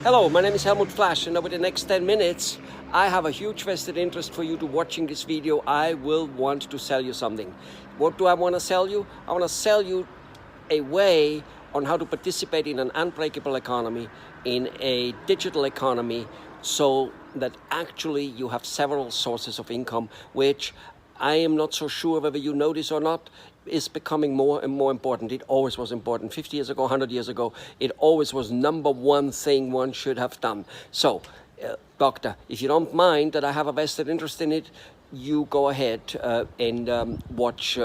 Hello, my name is Helmut Flasch, and over the next 10 minutes, I have a huge vested interest for you to watching this video. I will want to sell you something. What do I want to sell you? I want to sell you a way on how to participate in an unbreakable economy, in a digital economy, so that actually you have several sources of income, which I am not so sure whether you know this or not, is becoming more and more important. It always was important. 50 years ago, 100 years ago, it always was number one thing one should have done. So, doctor, if you don't mind that I have a vested interest in it, you go ahead and watch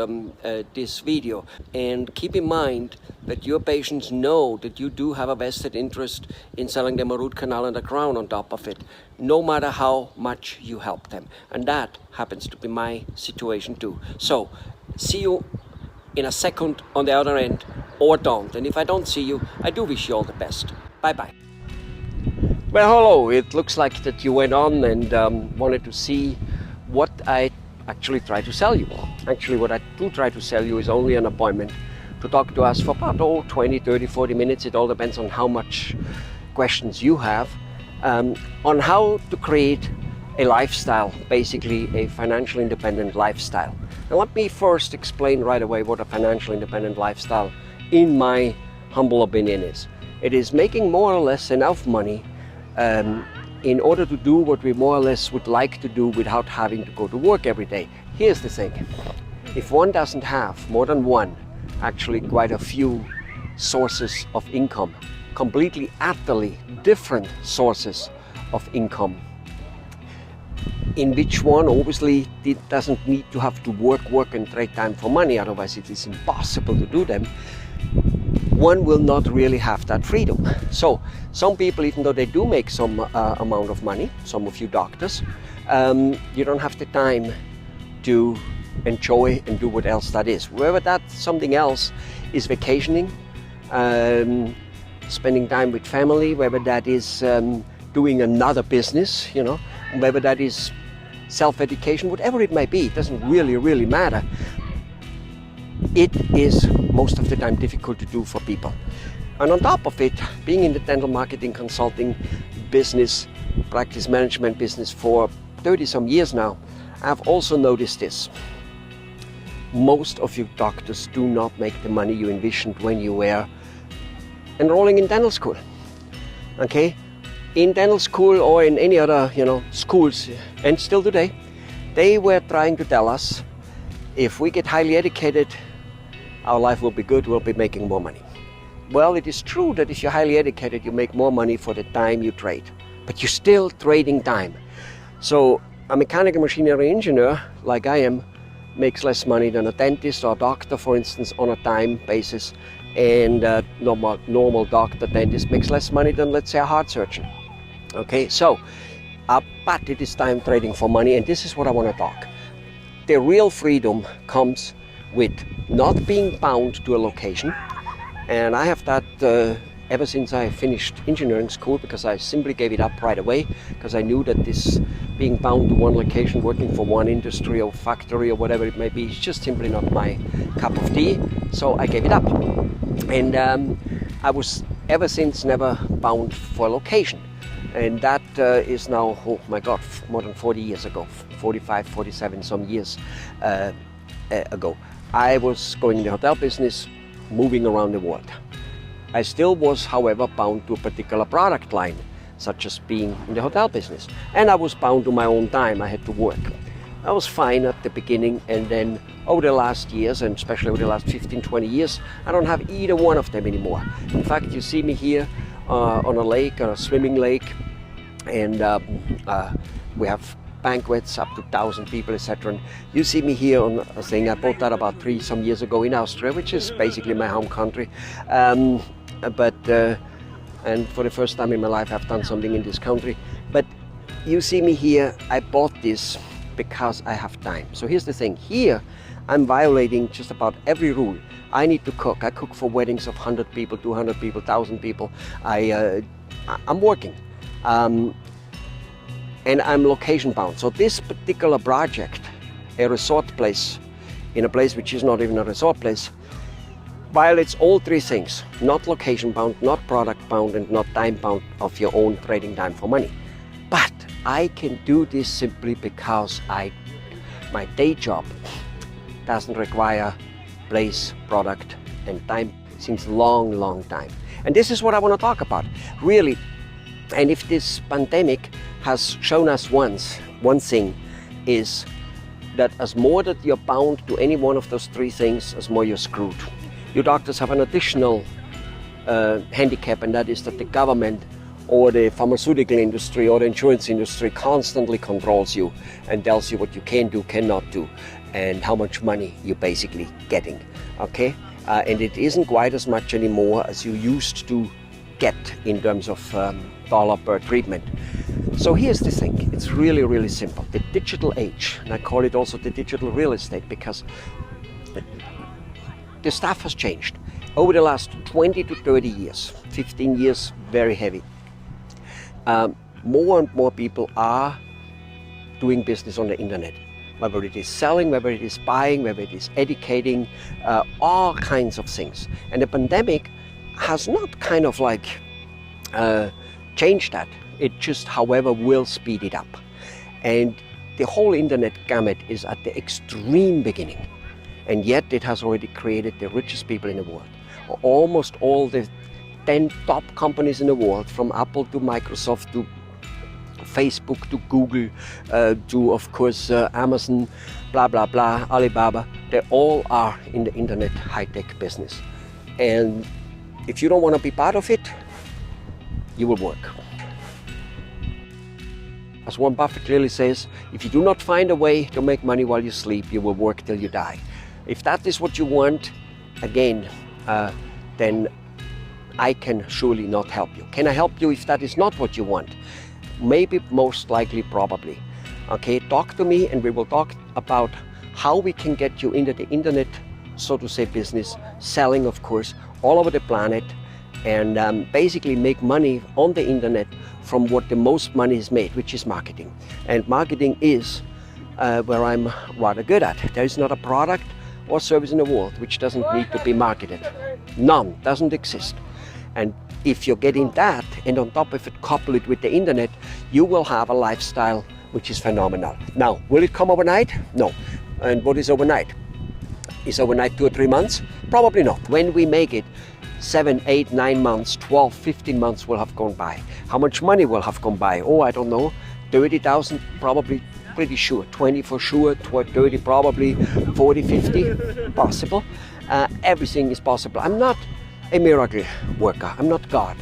this video. And keep in mind that your patients know that you do have a vested interest in selling them a root canal and a crown on top of it, no matter how much you help them. And that happens to be my situation too. So, see you in a second on the other end, or don't. And if I don't see you, I do wish you all the best. Bye-bye. Well, hello. It looks like that you went on and wanted to see what I actually try to sell you. Actually, what I do try to sell you is only an appointment to talk to us for about 20, 30, 40 minutes. It all depends on how much questions you have on how to create a lifestyle, basically a financial independent lifestyle. Now, let me first explain right away what a financial independent lifestyle, in my humble opinion, is. It is making more or less enough money in order to do what we more or less would like to do without having to go to work every day. Here's the thing. If one doesn't have more than one, actually quite a few sources of income, completely, utterly different sources of income, in which one obviously it doesn't need to have to work and trade time for money, otherwise it is impossible to do them, one will not really have that freedom. So some people, even though they do make some amount of money, some of you doctors, you don't have the time to enjoy and do what else that is. Whether that something else is vacationing, spending time with family, whether that is doing another business, whether that is self-education, whatever it might be, it doesn't really matter. It is most of the time difficult to do for people. And on top of it, being in the dental marketing consulting business, practice management business for 30 some years now, I've also noticed this. Most of you doctors do not make the money you envisioned when you were enrolling in dental school. Okay? In dental school or in any other, schools, and still today, they were trying to tell us, if we get highly educated, our life will be good, we'll be making more money. Well, it is true that if you're highly educated, you make more money for the time you trade, but you're still trading time. So a mechanical machinery engineer, like I am, makes less money than a dentist or a doctor, for instance, on a time basis, and a normal doctor, dentist makes less money than, let's say, a heart surgeon. Okay, so, but it is time trading for money, and this is what I want to talk. The real freedom comes with not being bound to a location, and I have that ever since I finished engineering school, because I simply gave it up right away, because I knew that this being bound to one location, working for one industry or factory or whatever it may be, is just simply not my cup of tea, so I gave it up. And I was ever since never bound for a location. And that is now, oh my God, more than 40 years ago, 45, 47 some years ago. I was going in the hotel business, moving around the world. I still was, however, bound to a particular product line, such as being in the hotel business. And I was bound to my own time, I had to work. I was fine at the beginning, and then over the last years, and especially over the last 15, 20 years, I don't have either one of them anymore. In fact, you see me here on a lake, on a swimming lake, and we have banquets up to 1,000 people, etc. And you see me here on a thing. I bought that about 3 some years ago in Austria, which is basically my home country. And for the first time in my life, I've done something in this country. But you see me here. I bought this because I have time. So here's the thing. Here, I'm violating just about every rule. I need to cook. I cook for weddings of 100 people, 200 people, 1,000 people. I'm working. And I'm location bound. So this particular project, a resort place, in a place which is not even a resort place, While it's all three things, not location bound, not product bound, and not time bound of your own trading time for money. But I can do this simply because my day job doesn't require place, product, and time since long time. And this is what I want to talk about, really. And if this pandemic has shown us one thing is that as more that you're bound to any one of those three things, as more you're screwed. You doctors have an additional handicap, and that is that the government or the pharmaceutical industry or the insurance industry constantly controls you and tells you what you can do, cannot do, and how much money you're basically getting, okay? And it isn't quite as much anymore as you used to get in terms of dollar per treatment. So here's the thing, it's really simple. The digital age, and I call it also the digital real estate, because the stuff has changed over the last 20 to 30 years, 15 years, very heavy. More and more people are doing business on the internet, whether it is selling, whether it is buying, whether it is educating, all kinds of things. And the pandemic has not kind of like changed that. It just, however, will speed it up. And the whole internet gamut is at the extreme beginning. And yet it has already created the richest people in the world. Almost all the 10 top companies in the world, from Apple to Microsoft to Facebook to Google to, of course, Amazon, blah, blah, blah, Alibaba, they all are in the internet high-tech business. And if you don't want to be part of it, you will work. As Warren Buffett clearly says, if you do not find a way to make money while you sleep, you will work till you die. If that is what you want, again, then I can surely not help you. Can I help you if that is not what you want? Maybe, most likely, probably. Okay, talk to me and we will talk about how we can get you into the internet, so to say, business, selling, of course, all over the planet, and basically make money on the internet from what the most money is made, which is marketing. And marketing is where I'm rather good at. There is not a product or service in the world which doesn't need to be marketed. None, doesn't exist. And if you're getting that, and on top of it, couple it with the internet, you will have a lifestyle which is phenomenal. Now, will it come overnight? No. And what is overnight? Is overnight 2 or 3 months? Probably not. When we make it, 7, 8, 9 months, 12, 15 months will have gone by. How much money will have gone by? Oh, I don't know. 30,000, probably, pretty sure. 20 for sure, 30 probably, 40, 50, possible. Everything is possible. I'm not a miracle worker. I'm not God.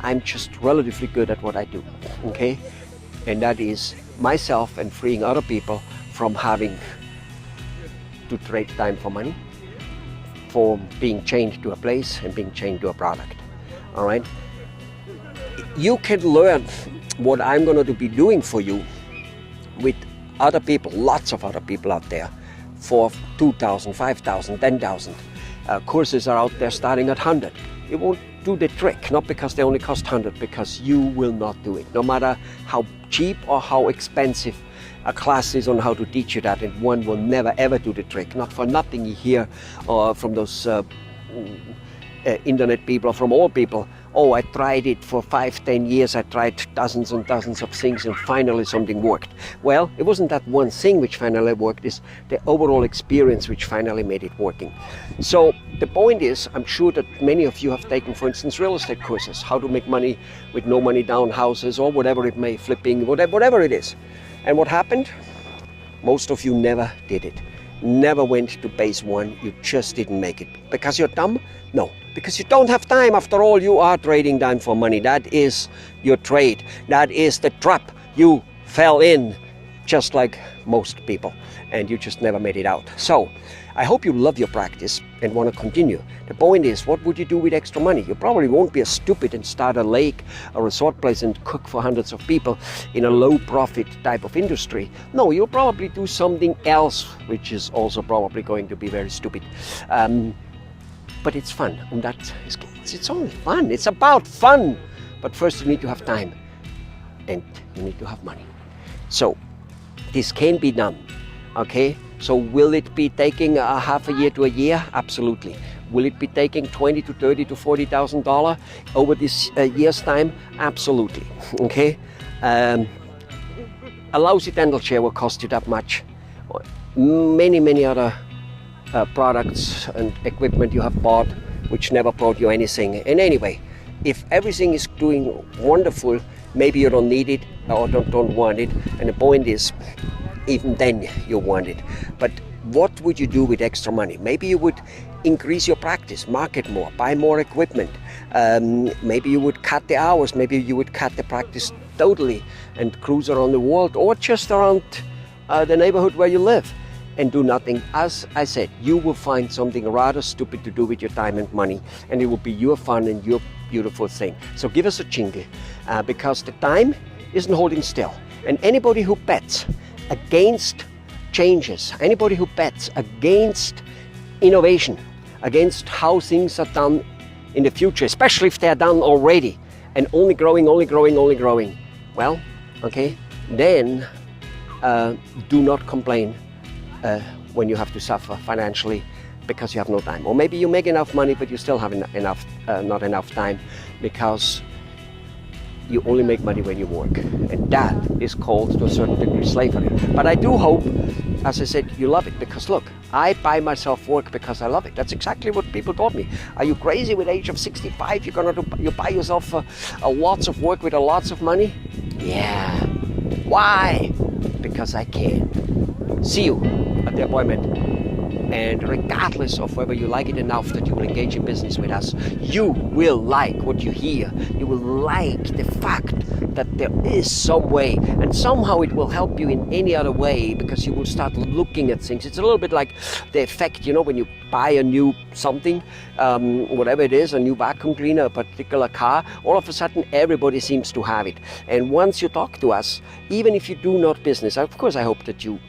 I'm just relatively good at what I do, okay? And that is myself and freeing other people from having to trade time for money, for being chained to a place and being chained to a product, all right? You can learn what I'm going to be doing for you with other people, lots of other people out there, for 2,000, 5,000, 10,000. Courses are out there starting at 100. It won't do the trick, not because they only cost 100, because you will not do it. No matter how cheap or how expensive a class is on how to teach you that, and one will never ever do the trick. Not for nothing you hear from those internet people, or from all people, oh, I tried it for 5, 10 years, I tried dozens and dozens of things and finally something worked. Well, it wasn't that one thing which finally worked, it's the overall experience which finally made it working. So the point is, I'm sure that many of you have taken, for instance, real estate courses, how to make money with no money down houses or whatever it may, flipping, whatever it is. And what happened? Most of you never did it. Never went to base one, you just didn't make it. Because you're dumb? No, because you don't have time. After all, you are trading time for money. That is your trade. That is the trap you fell in, just like most people, and you just never made it out. So, I hope you love your practice and want to continue. The point is, what would you do with extra money? You probably won't be as stupid and start a lake, a resort place and cook for hundreds of people in a low profit type of industry. No, you'll probably do something else, which is also probably going to be very stupid. But it's fun, and it's only fun. It's about fun. But first you need to have time, and you need to have money. So this can be done, okay? So will it be taking a half a year to a year? Absolutely. Will it be taking $20 to $30 to $40,000 over this year's time? Absolutely. Okay. A lousy dental chair will cost you that much. Many other products and equipment you have bought which never brought you anything. And anyway, if everything is doing wonderful, maybe you don't need it or don't want it. And the point is, even then you want it. But what would you do with extra money? Maybe you would increase your practice, market more, buy more equipment. Maybe you would cut the hours. Maybe you would cut the practice totally and cruise around the world, or just around the neighborhood where you live and do nothing. As I said, you will find something rather stupid to do with your time and money, and it will be your fun and your beautiful thing. So give us a jingle, because the time isn't holding still. And anybody who bets against changes, anybody who bets against innovation, against how things are done in the future, especially if they're done already and only growing, well, okay, then do not complain when you have to suffer financially because you have no time. Or maybe you make enough money but you still have not enough time, because you only make money when you work, and that is called, to a certain degree, slavery. But I do hope, as I said, you love it, because look, I buy myself work because I love it. That's exactly what people told me. Are you crazy? With age of 65 you buy yourself lots of work with lots of money? Yeah. Why? Because I can. See you at the appointment. And regardless of whether you like it enough that you will engage in business with us, you will like what you hear. You will like the fact that there is some way, and somehow it will help you in any other way, because you will start looking at things. It's a little bit like the effect, when you buy a new something, whatever it is, a new vacuum cleaner, a particular car, all of a sudden everybody seems to have it. And once you talk to us, even if you do not business, of course I hope that you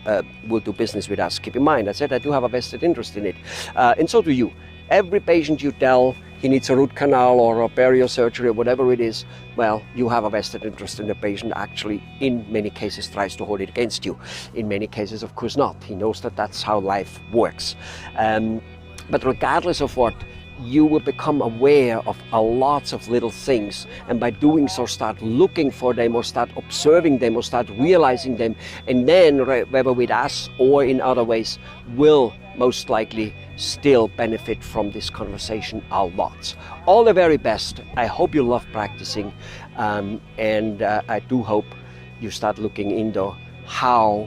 will do business with us. Keep in mind, I said I do have a vested interest in it, and so do you. Every patient you tell he needs a root canal or a perio surgery or whatever it is, well, you have a vested interest in the patient. Actually, in many cases tries to hold it against you. In many cases, of course not. He knows that that's how life works. But regardless of what, you will become aware of lots of little things, and by doing so start looking for them, or start observing them, or start realizing them, and then whether with us or in other ways will most likely still benefit from this conversation a lot. All the very best. I hope you love practicing, and I do hope you start looking into how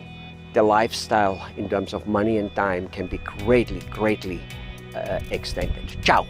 the lifestyle in terms of money and time can be greatly extended. Ciao.